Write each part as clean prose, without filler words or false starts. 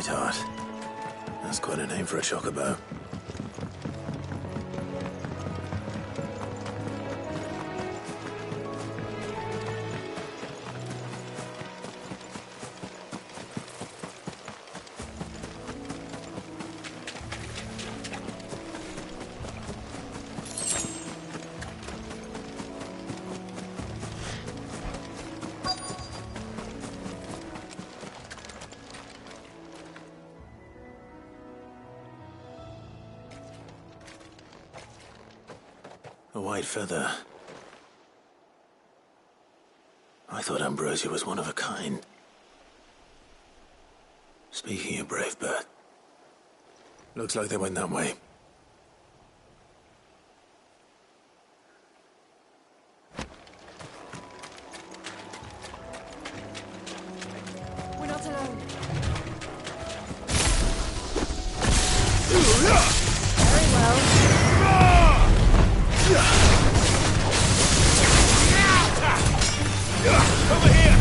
Whiteheart. That's quite a name for a chocobo. A white feather. I thought Ambrosia was one of a kind. Speaking of brave bird, looks like they went that way. We're not alone. Very well. Over here!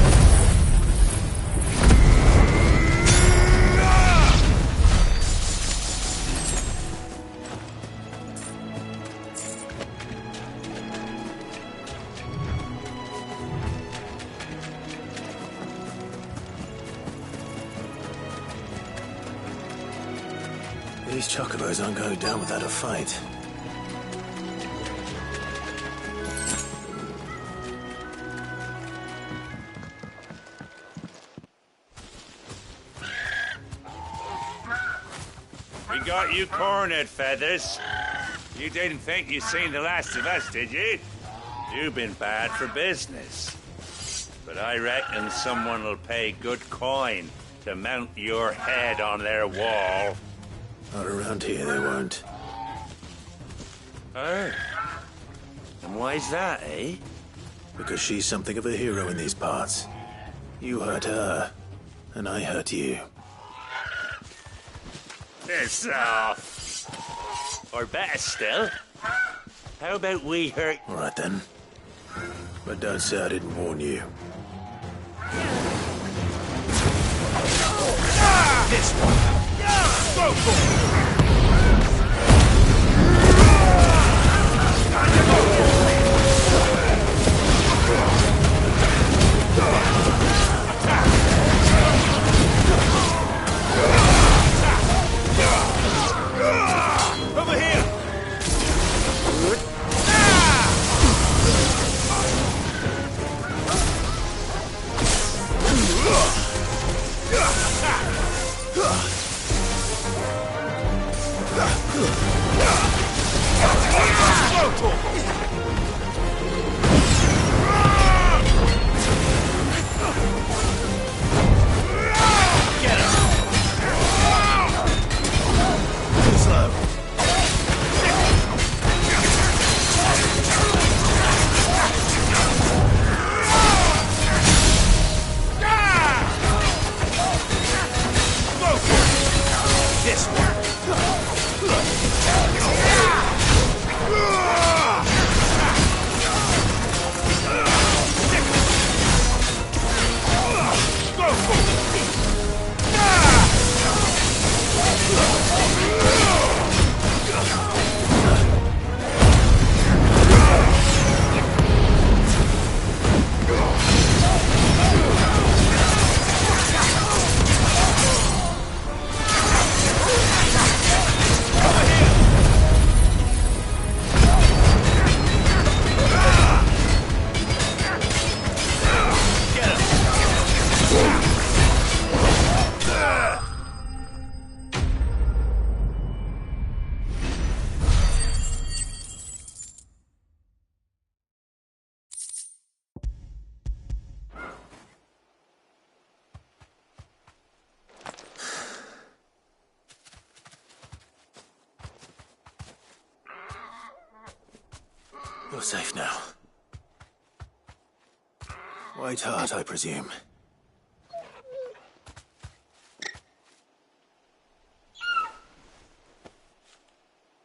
These chocobos aren't going down without a fight. We got you cornered, Feathers. You didn't think you'd seen the last of us, did you? You've been bad for business. But I reckon someone will pay good coin to mount your head on their wall. Not around here, they won't. Oh? And why's that, eh? Because she's something of a hero in these parts. You hurt her, and I hurt you. Piss off. Or better still, how about we hurt... All right, then. But don't say I didn't warn you. This one! Go for it! Over here! You're safe now. Whiteheart, I presume.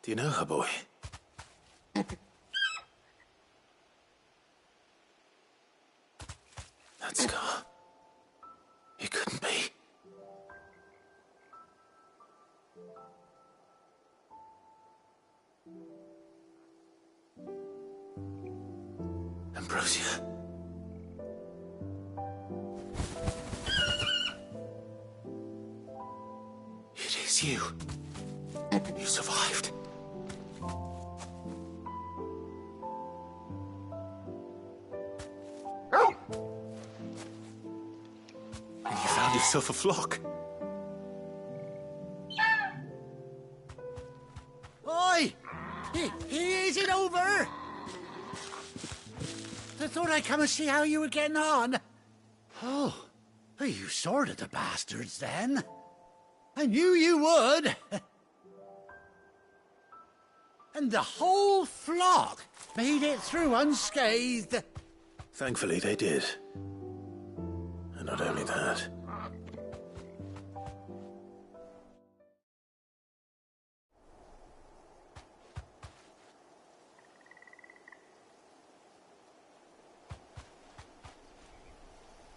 Do you know her, boy? That scar. It couldn't be. Ambrosia. It is you. You survived. And you found yourself a flock. Oi! Is it over? I thought I'd come and see how you were getting on. Oh, you sorted the bastards then. I knew you would. And the whole flock made it through unscathed. Thankfully, they did. And not only that.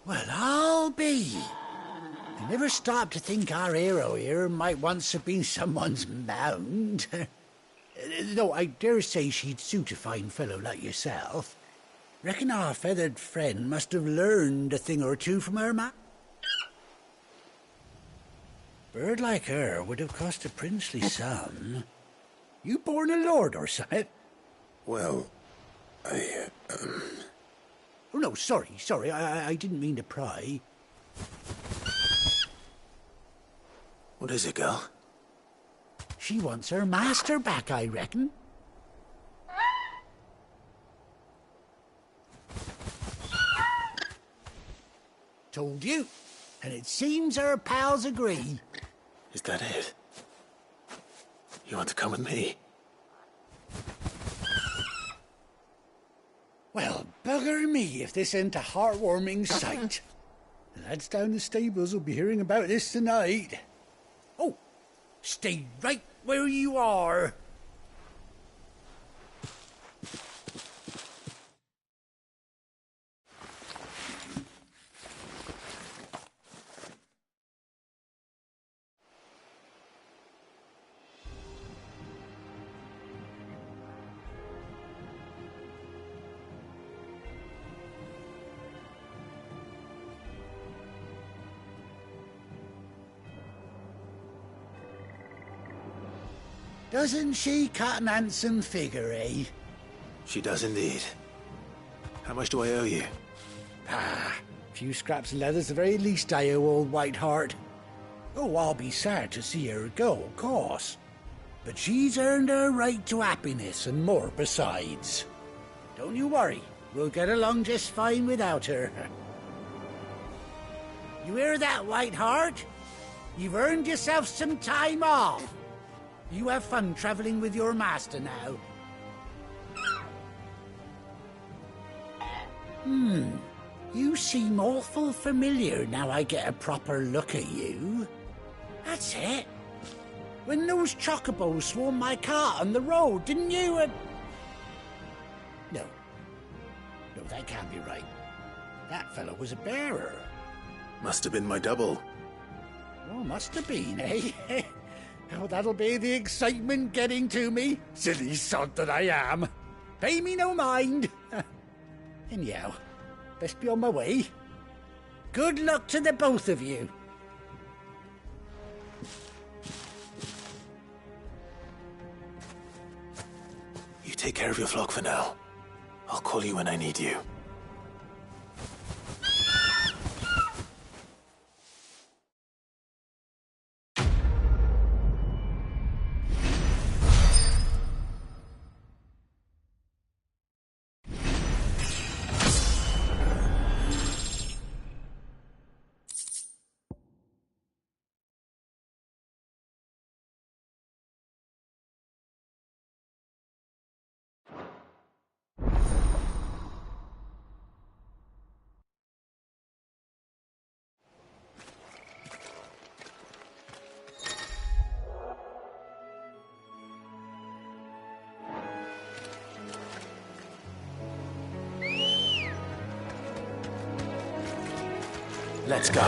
Well, I'll be. I never stopped to think our hero here might once have been someone's mount. Though I dare say she'd suit a fine fellow like yourself. Reckon our feathered friend must have learned a thing or two from her ma. Bird like her would have cost a princely sum. You born a lord or something? Well, Oh, no, sorry. I didn't mean to pry. What is it, girl? She wants her master back, I reckon. Told you. And it seems her pals agree. Is that it? You want to come with me? Well, bugger me if this ain't a heartwarming sight. The lads down the stables will be hearing about this tonight. Oh, stay right where you are. Doesn't she cut an handsome figure, eh? She does indeed. How much do I owe you? A few scraps of leather's the very least I owe old Whiteheart. Oh, I'll be sad to see her go, of course. But she's earned her right to happiness and more besides. Don't you worry, we'll get along just fine without her. You hear that, Whiteheart? You've earned yourself some time off. You have fun traveling with your master now. You seem awful familiar now I get a proper look at you. That's it. When those chocobos swarmed my cart on the road, didn't you? No, that can't be right. That fellow was a bearer. Must have been my double. Oh, must have been, eh? Oh, that'll be the excitement getting to me. Silly sod that I am. Pay me no mind. Anyhow, best be on my way. Good luck to the both of you. You take care of your flock for now. I'll call you when I need you. Let's go.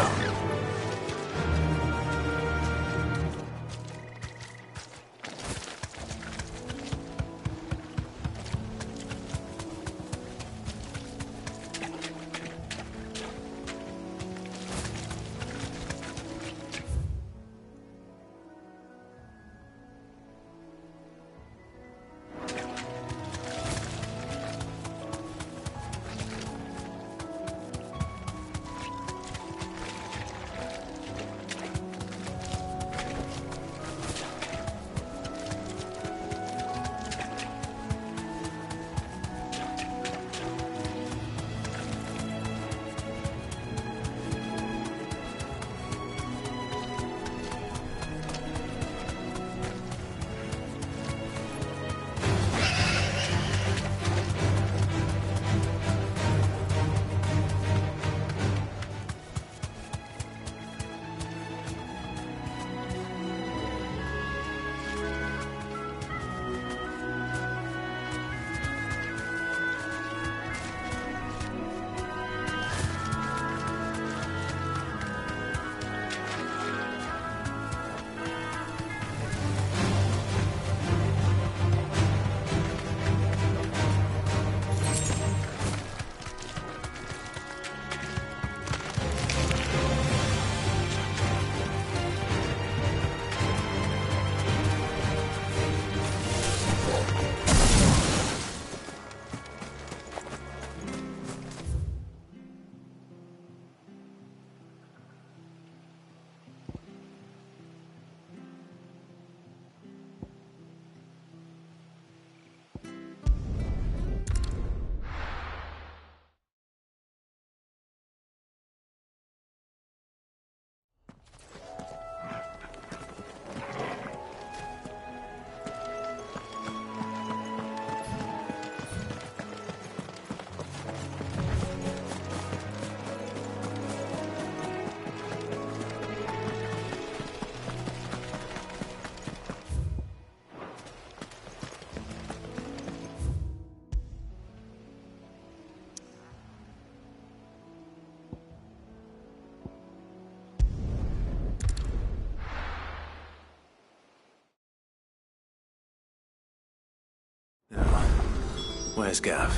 Where's Gav?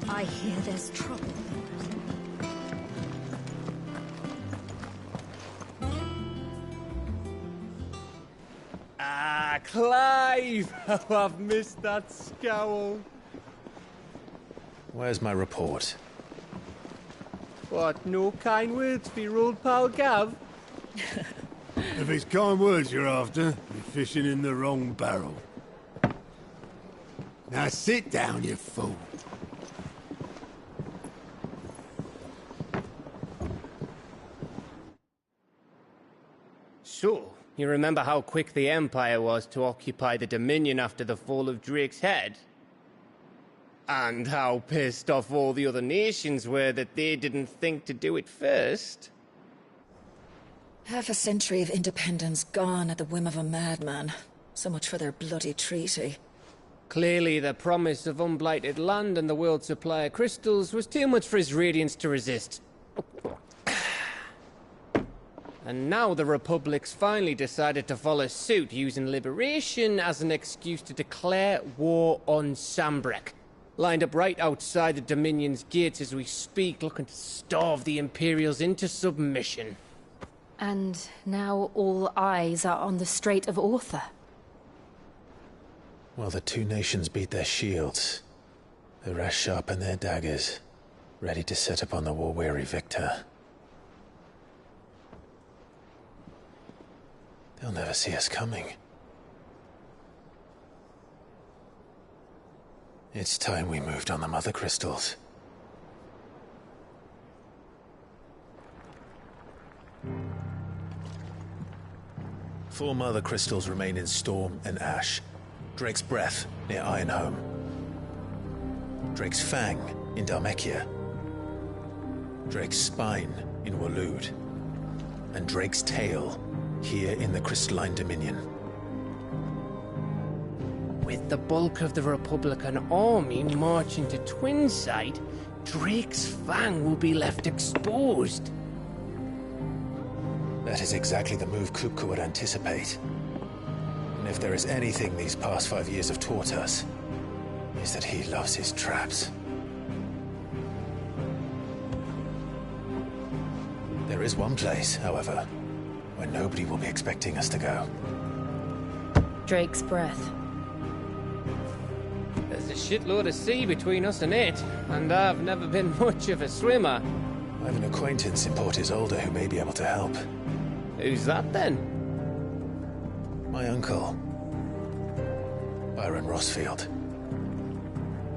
I hear there's trouble. Ah, Clive! Oh, I've missed that scowl. Where's my report? What, no kind words for your old pal Gav? If it's kind words you're after, you're fishing in the wrong barrel. Now sit down, you fool. So, you remember how quick the Empire was to occupy the Dominion after the fall of Drake's Head? And how pissed off all the other nations were that they didn't think to do it first? Half a century of independence gone at the whim of a madman. So much for their bloody treaty. Clearly, the promise of unblighted land and the world's supply of crystals was too much for his radiance to resist. And now the Republic's finally decided to follow suit, using liberation as an excuse to declare war on Sambrek. Lined up right outside the Dominion's gates as we speak, looking to starve the Imperials into submission. And now all eyes are on the Strait of Author. Well, the two nations beat their shields. The rest sharpen their daggers, ready to set upon the war-weary victor. They'll never see us coming. It's time we moved on the Mother Crystals. Four Mother Crystals remain in Storm and Ash. Drake's Breath near Ironhome. Drake's Fang in Dhalmekia. Drake's Spine in Waloed. And Drake's Tail here in the Crystalline Dominion. With the bulk of the Republican army marching to Twinside, Drake's Fang will be left exposed. That is exactly the move Kupka would anticipate. And if there is anything these past 5 years have taught us, is that he loves his traps. There is one place, however, where nobody will be expecting us to go. Drake's Breath. There's a shitload of sea between us and it, and I've never been much of a swimmer. I have an acquaintance in Port Isolde who may be able to help. Who's that then? My uncle, Byron Rosfield.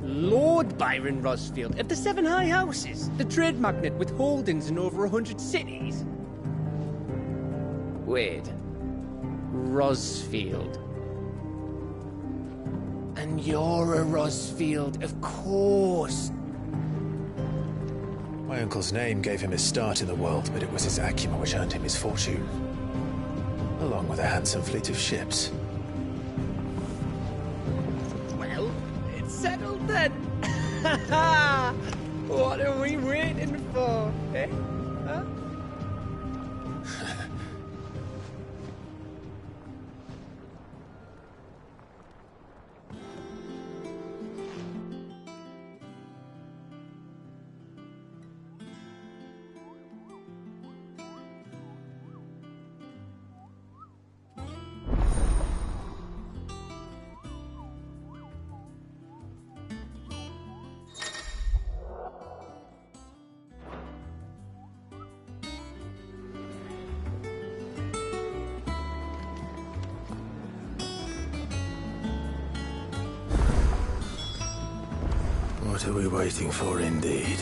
Lord Byron Rosfield of the Seven High Houses, the trade magnate with holdings in over 100 cities. Wait, Rosfield. And you're a Rosfield, of course. My uncle's name gave him his start in the world, but it was his acumen which earned him his fortune. Along with a handsome fleet of ships. Well, it's settled then. What are we waiting for, eh? Huh? What are we waiting for, indeed?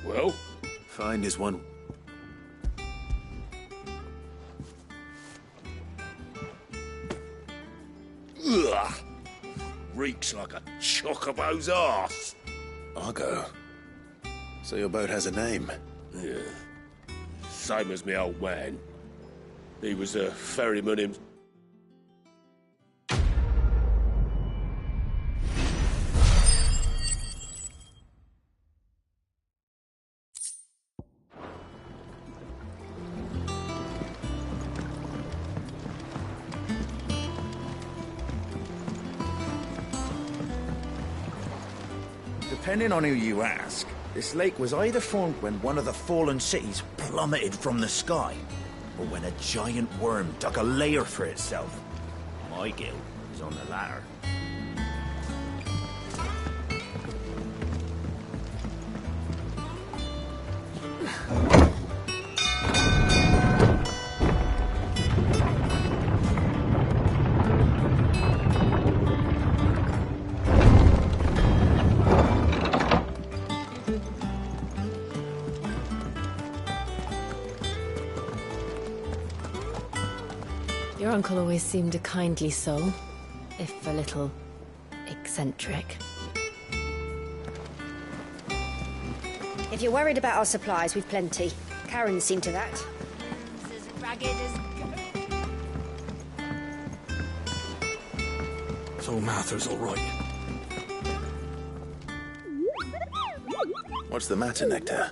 Well? Find is one. reeks like a chocobo's arse. Argo. So your boat has a name? Yeah. Same as me old man. He was a ferryman himself. Depending on who you ask, this lake was either formed when one of the fallen cities plummeted from the sky, or when a giant worm dug a lair for itself. My guilt is on the latter. Your uncle always seemed a kindly soul, if a little eccentric. If you're worried about our supplies, we've plenty. Karen's seen to that. As ragged as... So Martha's all right. What's the matter, Nectar?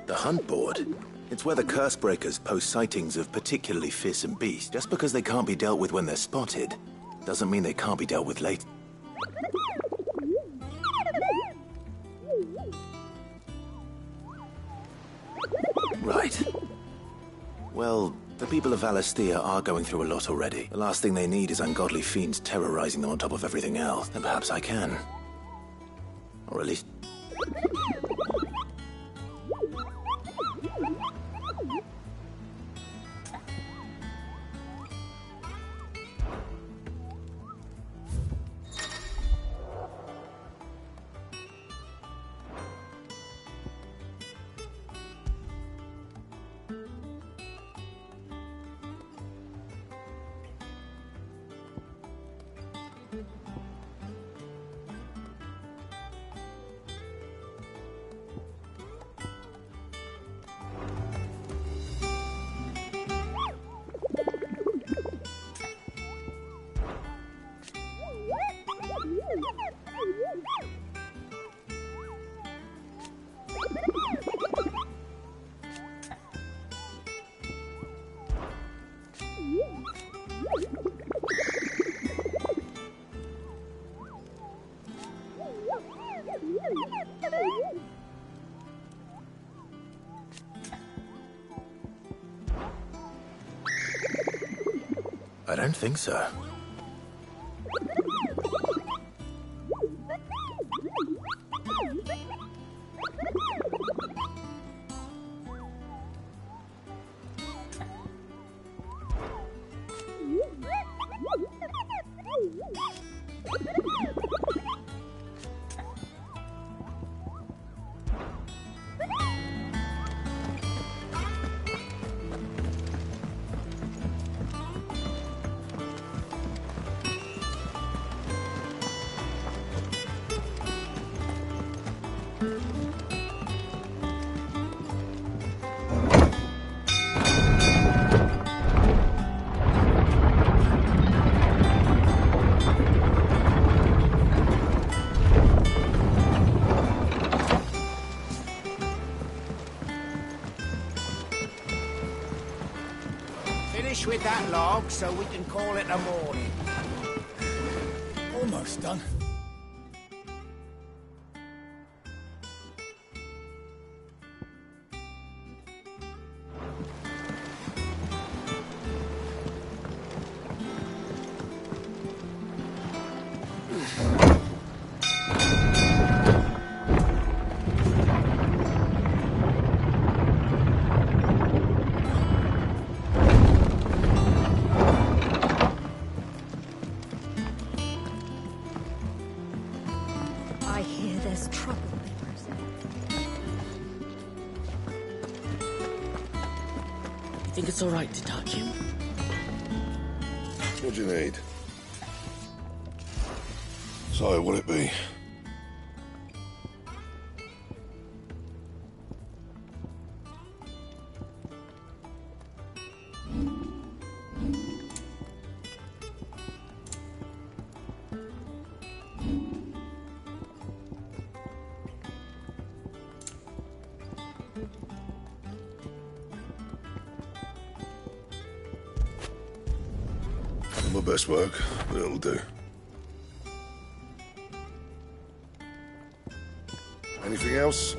The hunt board? It's where the Cursebreakers post sightings of particularly fearsome beasts. Just because they can't be dealt with when they're spotted, doesn't mean they can't be dealt with later. Right. Well, the people of Valisthea are going through a lot already. The last thing they need is ungodly fiends terrorizing them on top of everything else. Then perhaps I can. Or at least... I don't think so. Finish with that log so we can call it a morning. Almost done. Think it's all right to touch him? What do you need? So, what'll it be? My best work, but it'll do. Anything else?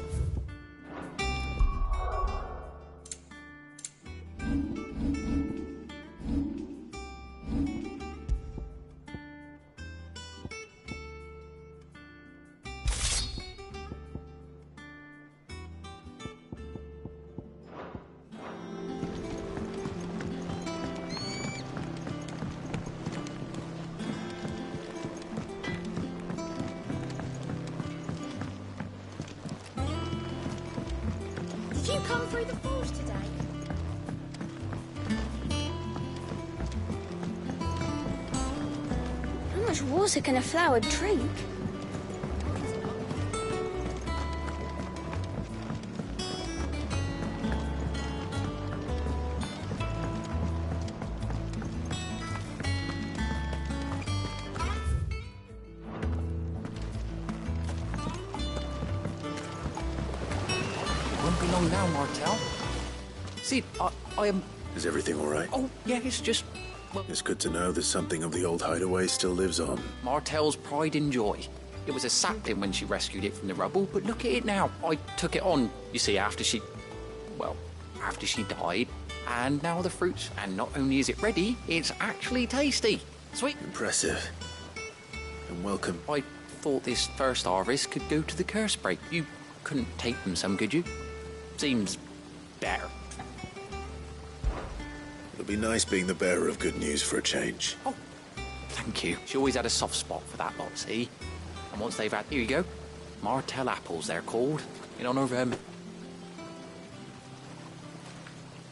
Did you come through the forge today? How much water can a flower drink? Won't be long now, Martel. Sid, I am... Is everything all right? Oh, yeah, it's just... Well, It's good to know that something of the old hideaway still lives on. Martel's pride and joy. It was a sapling when she rescued it from the rubble, but look at it now. I took it on, you see, after she died. And now the fruit, and not only is it ready, it's actually tasty. Sweet. Impressive. And welcome. I thought this first harvest could go to the curse break. You couldn't take them some, could you? Seems better. It'll be nice being the bearer of good news for a change. Oh, thank you. She always had a soft spot for that lot, see? And once they've had... Here you go. Martel apples, they're called. In honour of,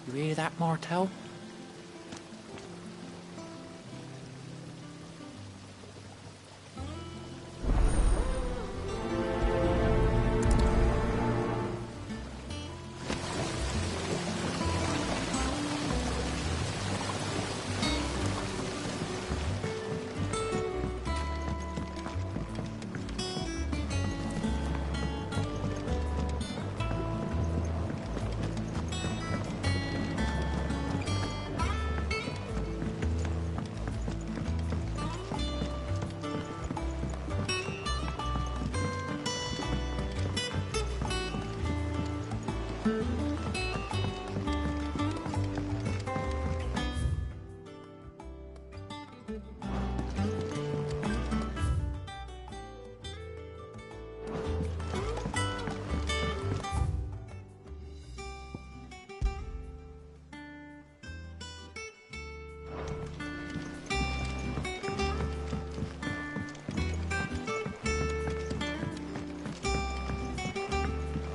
You hear that, Martel?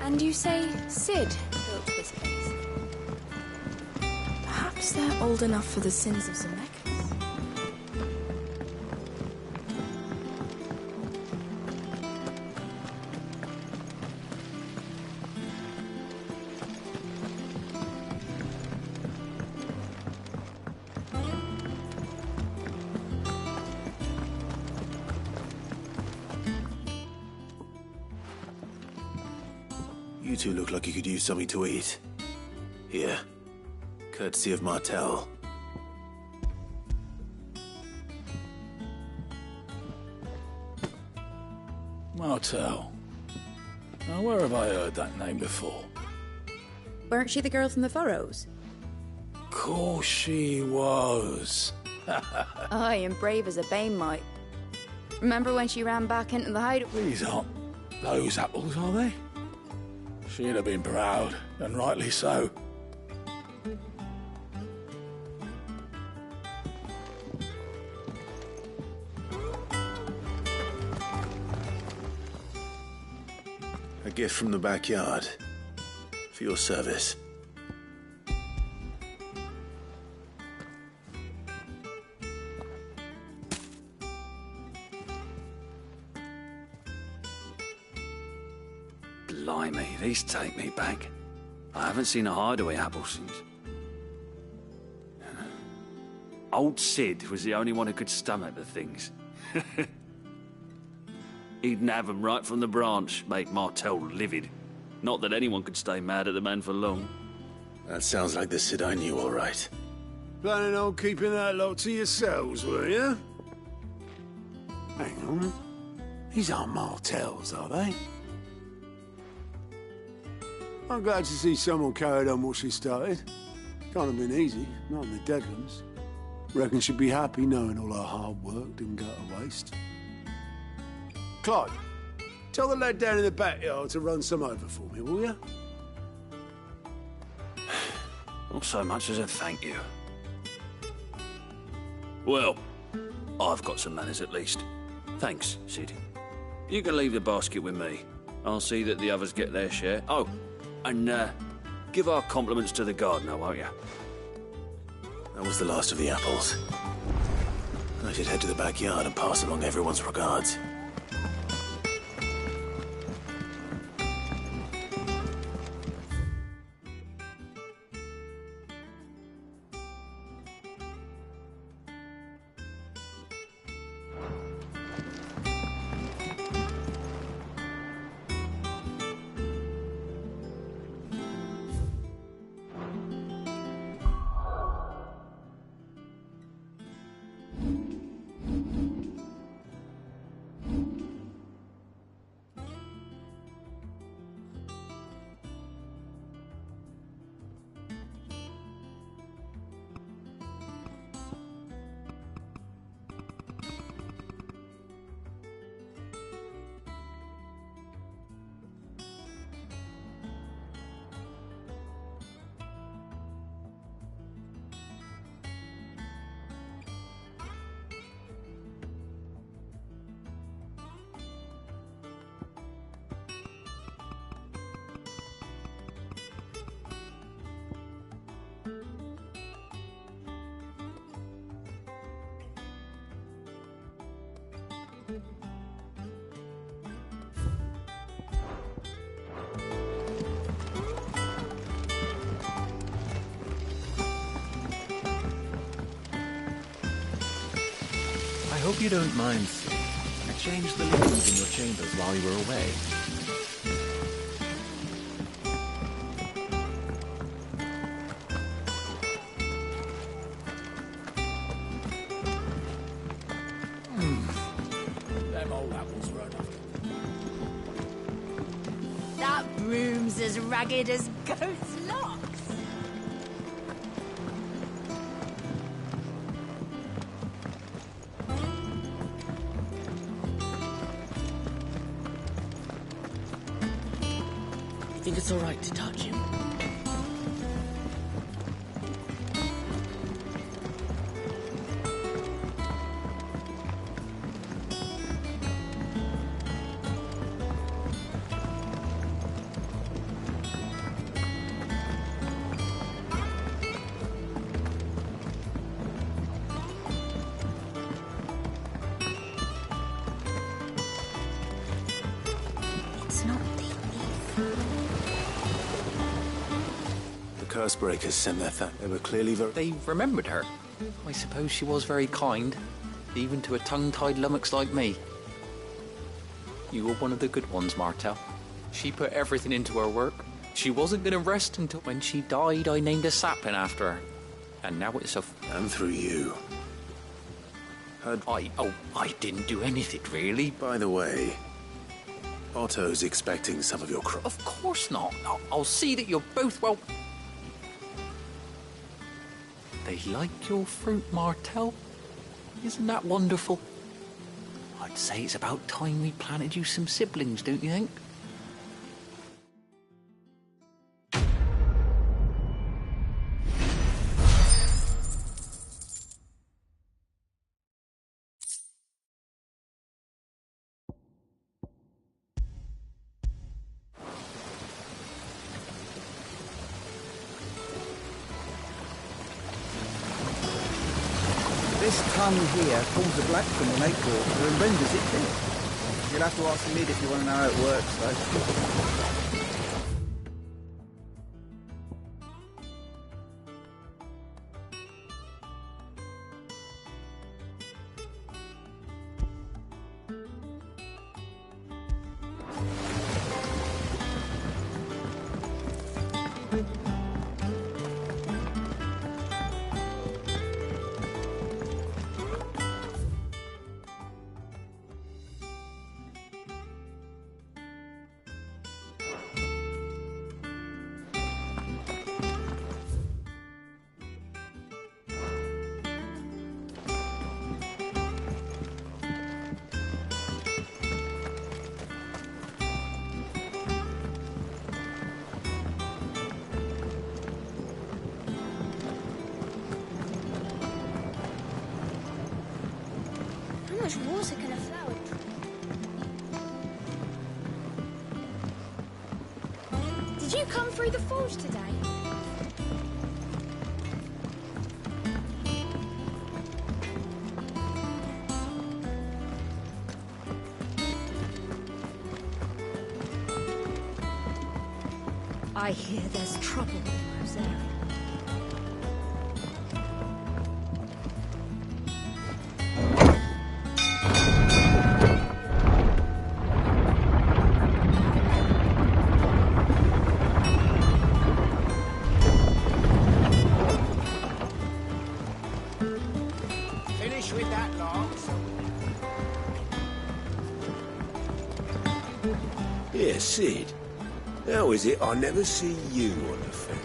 And you say Sid built this place? Perhaps they're old enough for the sins of Zemeckis. You two look like you could use something to eat. Here. Courtesy of Martel. Martel. Now, where have I heard that name before? Weren't she the girl from the Furrows? Course she was. Aye, and brave as a bane might. Remember when she ran back into the hideout? These aren't those apples, are they? She'd have been proud, and rightly so. A gift from the backyard. For your service. Blimey, these take me back. I haven't seen a hideaway apple since. Old Sid was the only one who could stomach the things. He'd nab 'em right from the branch, make Martel livid. Not that anyone could stay mad at the man for long. That sounds like the Sid I knew, all right. Planning on keeping that lot to yourselves, were you? Hang on. These aren't Martels, are they? I'm glad to see someone carried on what she started. Can't have been easy, not in the Deadlands. Reckon she'd be happy knowing all her hard work didn't go to waste. Clyde, tell the lad down in the backyard to run some over for me, will you? Not so much as a thank you. Well, I've got some manners at least. Thanks, Sid. You can leave the basket with me. I'll see that the others get their share. Oh, and give our compliments to the gardener, won't you? That was the last of the apples. I should head to the backyard and pass along everyone's regards. I hope you don't mind, Sid. I changed the linens in your chambers while you were away. Them old apples run off. That broom's as ragged as goat's locks. I think it's all right to touch him. It's not the leaf. Cursebreakers sent their They were clearly very... They remembered her. I suppose she was very kind, even to a tongue-tied lummox like me. You were one of the good ones, Martel. She put everything into her work. She wasn't going to rest until when she died, I named a sapling after her. And now it's a... And through you. I didn't do anything, really. By the way, Otto's expecting some of your crop. Of course not. I'll see that you're both well... They like your fruit, Martel. Isn't that wonderful? I'd say it's about time we planted you some siblings, don't you think? This tongue here pulls the black from the lake water and renders it clear. You'll have to ask Mid if you want to know how it works, though. Did you come through the forge today? I hear there's trouble in Rosaria. Finish with that log. Yeah, Sid. How is it I never see you on the ferry?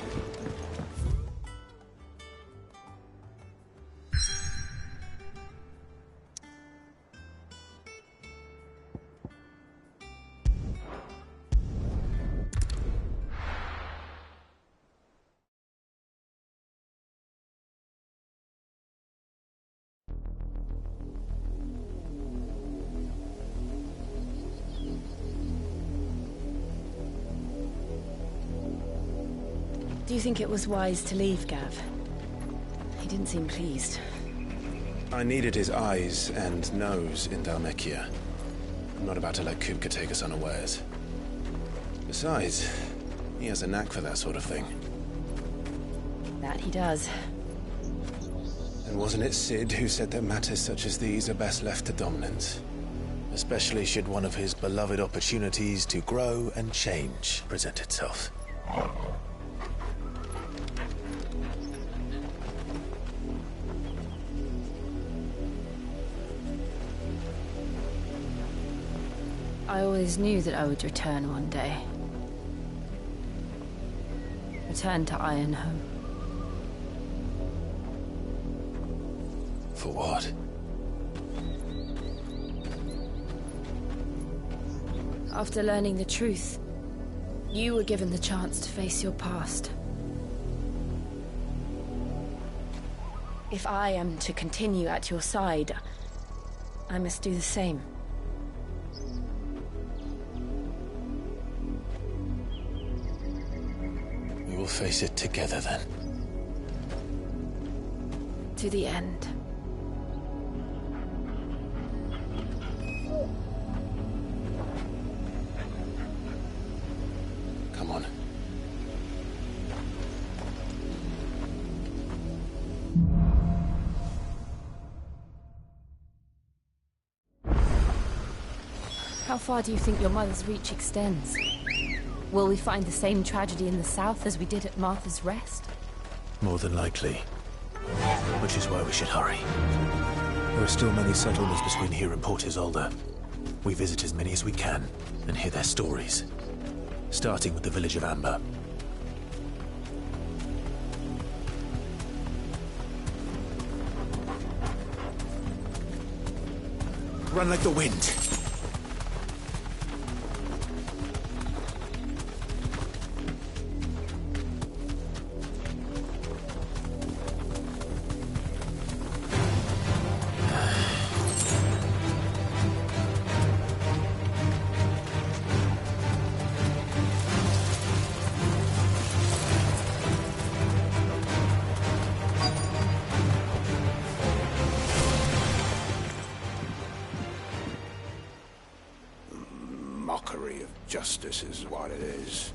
Do you think it was wise to leave, Gav? He didn't seem pleased. I needed his eyes and nose in Dhalmekia. I'm not about to let Kupka take us unawares. Besides, he has a knack for that sort of thing. That he does. And wasn't it Sid who said that matters such as these are best left to dominance? Especially should one of his beloved opportunities to grow and change present itself. I always knew that I would return one day. Return to Ironhome. For what? After learning the truth, you were given the chance to face your past. If I am to continue at your side, I must do the same. We will face it together then. To the end. Come on. How far do you think your mother's reach extends? Will we find the same tragedy in the south as we did at Martha's Rest? More than likely. Which is why we should hurry. There are still many settlements between here and Port Isolde. We visit as many as we can and hear their stories. Starting with the village of Amber. Run like the wind. Mockery of justice is what it is.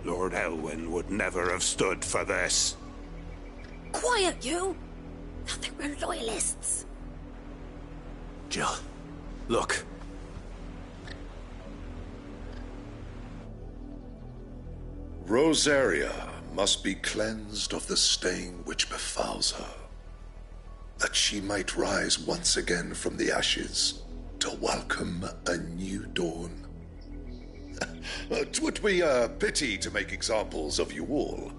Lord Elwyn would never have stood for this. Quiet, you! I think we're loyalists. Jill, look. Rosaria must be cleansed of the stain which befouls her, that she might rise once again from the ashes to welcome a new dawn. 'Twould be a pity to make examples of you all,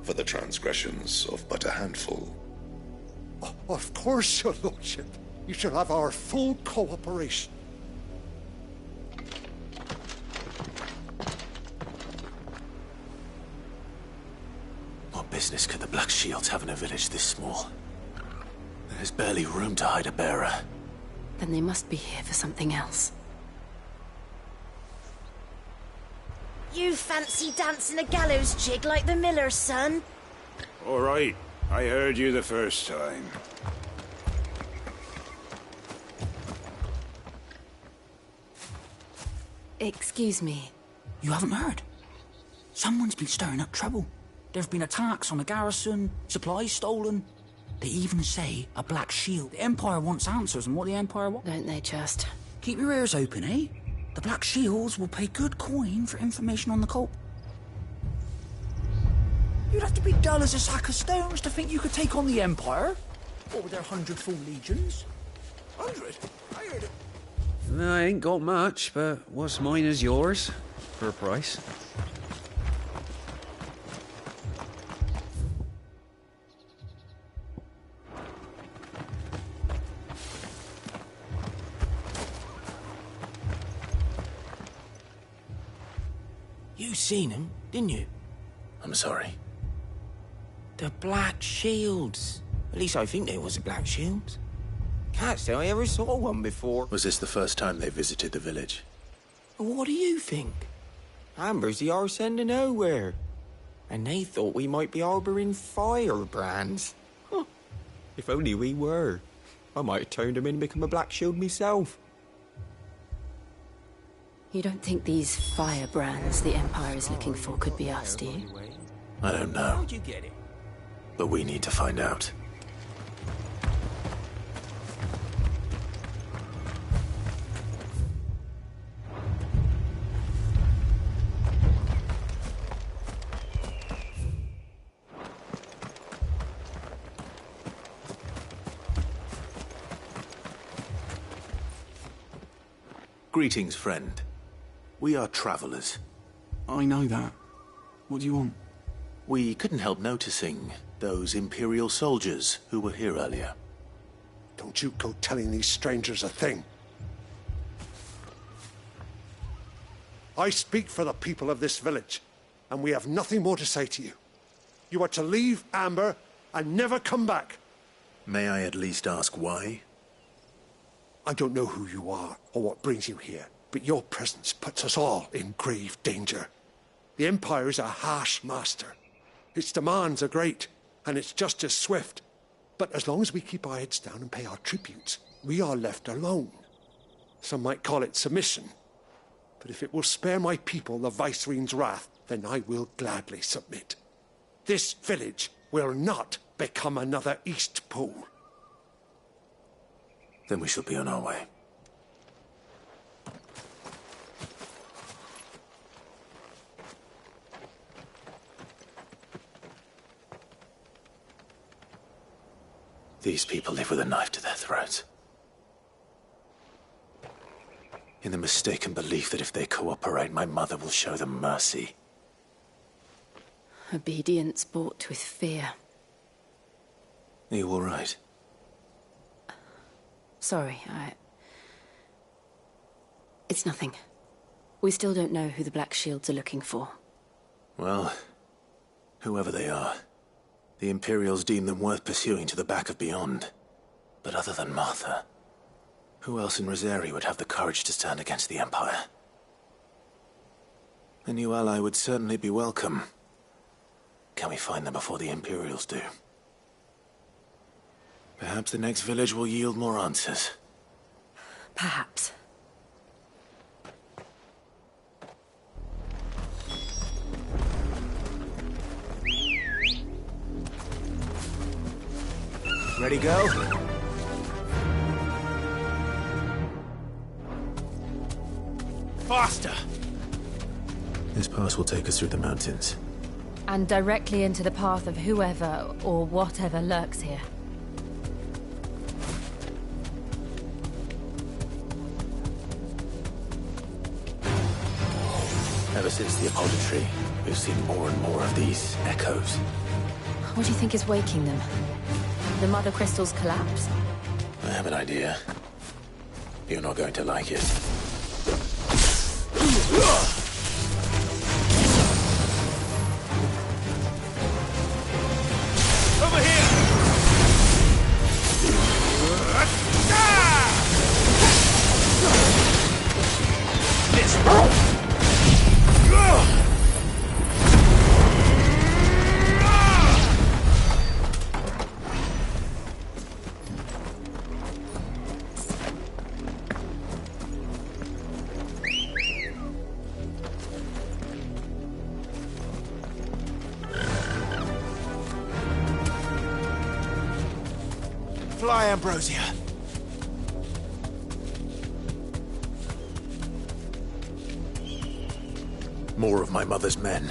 for the transgressions of but a handful. Of course, your lordship. You shall have our full cooperation. What business could the Black Shields have in a village this small? There's barely room to hide a bearer. Then they must be here for something else. You fancy dancing a gallows jig like the miller's son? All right, I heard you the first time. Excuse me. You haven't heard? Someone's been stirring up trouble. There have been attacks on the garrison, supplies stolen. They even say a black shield. The Empire wants answers on what the Empire wants. Don't they just? Keep your ears open, eh? The Black Shields will pay good coin for information on the cult. You'd have to be dull as a sack of stones to think you could take on the Empire. What with their 100 full legions? 100? I heard it. I ain't got much, but what's mine is yours, for a price. You seen him, didn't you? I'm sorry. The Black Shields. At least I think they was the Black Shields. Can't say I ever saw one before. Was this the first time they visited the village? What do you think? Amber's the arse end of nowhere. And they thought we might be harbouring firebrands. Huh. If only we were. I might have turned them in and become a Black Shield myself. You don't think these firebrands the Empire is looking for could be us, do you? I don't know. How'd you get it? But we need to find out. Greetings, friend. We are travelers. I know that. What do you want? We couldn't help noticing those Imperial soldiers who were here earlier. Don't you go telling these strangers a thing. I speak for the people of this village, and we have nothing more to say to you. You are to leave Amber and never come back. May I at least ask why? I don't know who you are or what brings you here, but your presence puts us all in grave danger. The Empire is a harsh master. Its demands are great, and its justice swift. But as long as we keep our heads down and pay our tributes, we are left alone. Some might call it submission. But if it will spare my people the Viceroy's wrath, then I will gladly submit. This village will not become another Eastpool. Then we shall be on our way. These people live with a knife to their throats. In the mistaken belief that if they cooperate, my mother will show them mercy. Obedience bought with fear. Are you all right? Sorry, It's nothing. We still don't know who the Black Shields are looking for. Well, whoever they are, the Imperials deem them worth pursuing to the back of beyond. But other than Martha, who else in Rosari would have the courage to stand against the Empire? A new ally would certainly be welcome. Can we find them before the Imperials do? Perhaps the next village will yield more answers. Perhaps. Ready, go? Faster! This pass will take us through the mountains. And directly into the path of whoever or whatever lurks here. Ever since the Apodatory, we've seen more and more of these echoes. What do you think is waking them? The Mother Crystal's collapse? I have an idea. You're not going to like it. Over here! This Fly, Ambrosia. More of my mother's men.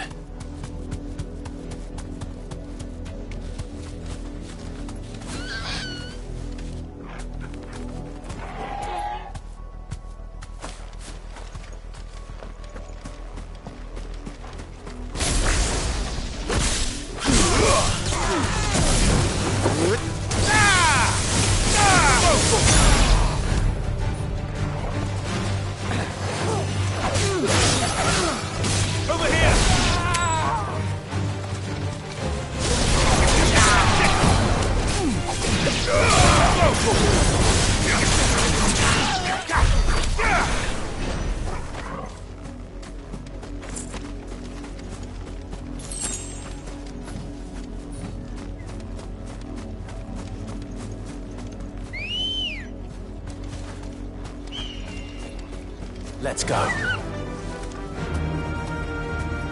Let's go.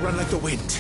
Run like the wind.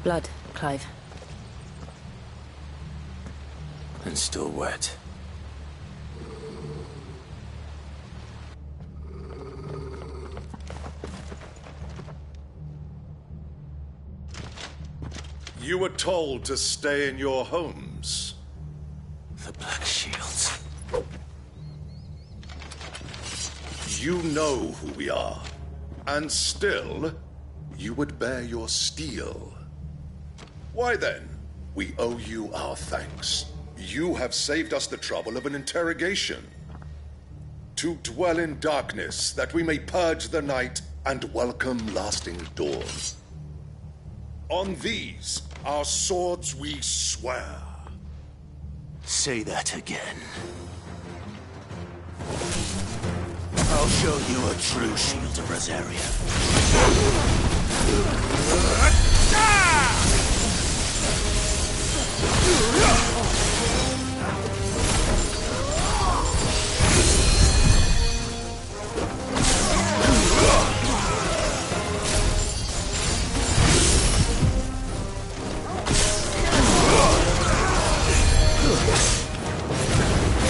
Blood, Clive. And still wet. You were told to stay in your homes. The Black Shields. You know who we are. And still, you would bear your steel. Why then, we owe you our thanks. You have saved us the trouble of an interrogation. To dwell in darkness, that we may purge the night and welcome lasting dawn. On these, our swords we swear. Say that again. I'll show you a true shield of Rosaria.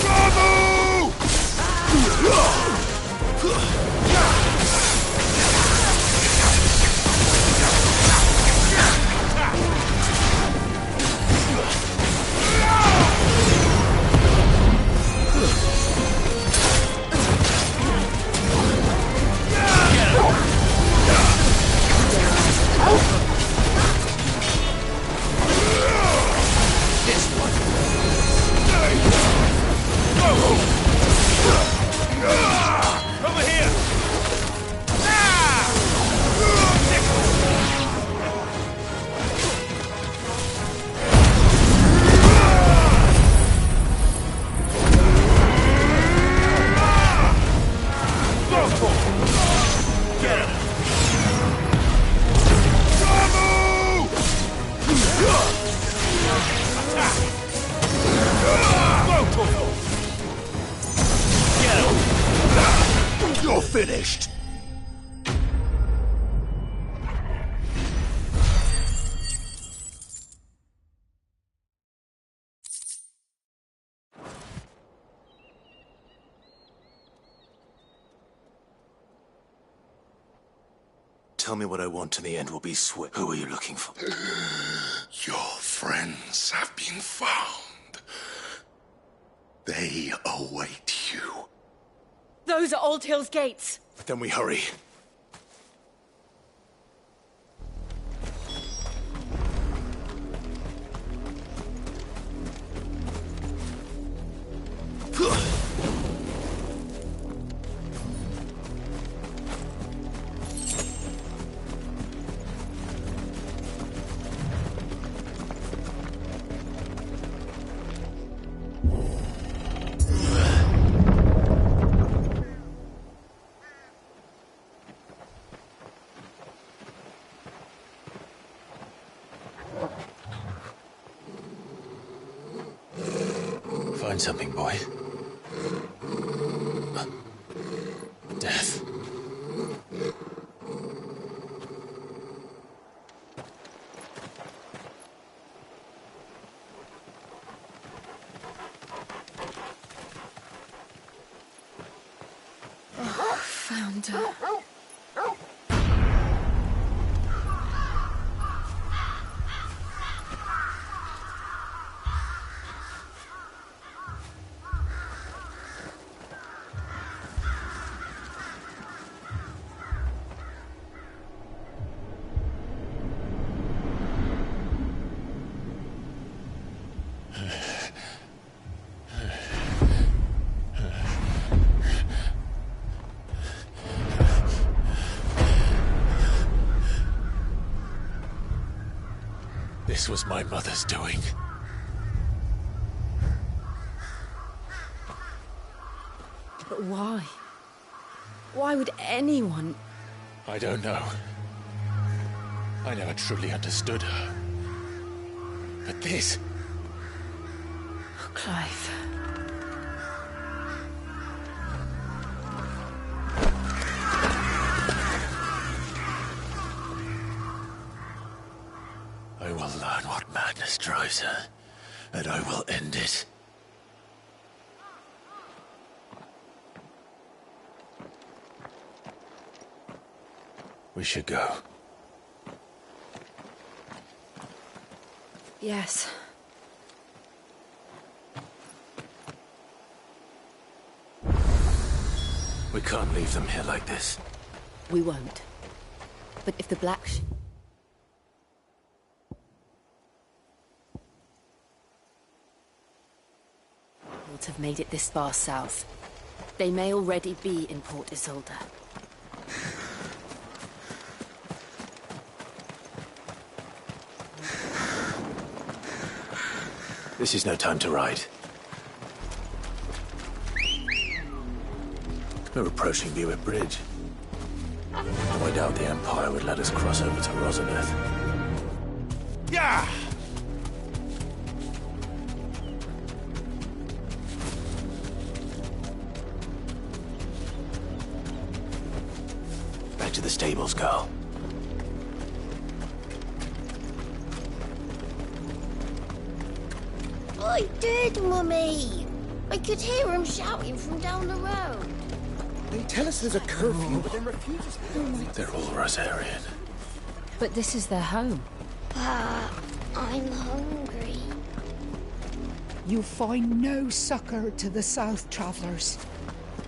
Bravo! You're finished! Tell me what I want and the end will be swift. Who are you looking for? Your friends have been found. They await you. Those are Old Hill's gates. Then we hurry. Find something, boy. Death. Oh, found her. This was my mother's doing. But why? Why would anyone... I don't know. I never truly understood her. But this... Oh, Clive. I will learn what madness drives her, and I will end it. We should go. Yes. We can't leave them here like this. We won't. But if the Black Shield have made it this far south, they may already be in Port Isolde. This is no time to ride. We're approaching Buick Bridge. I doubt the Empire would let us cross over to Rosabeth. Yeah! Back to the stables, girl. I did, Mummy. I could hear him shouting from down the road. They tell us there's a curfew, but then refuses to. They're all Rosarian. But this is their home. But I'm hungry. You find no succor to the south travellers,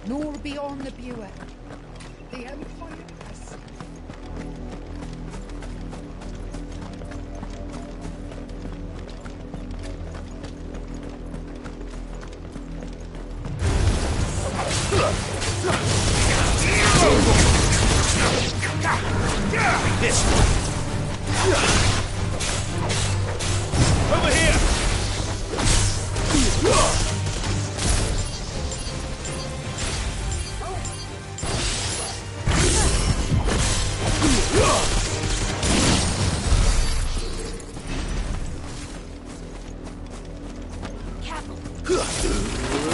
nor beyond the Buick. The Empire has... This one. Over here. Huh.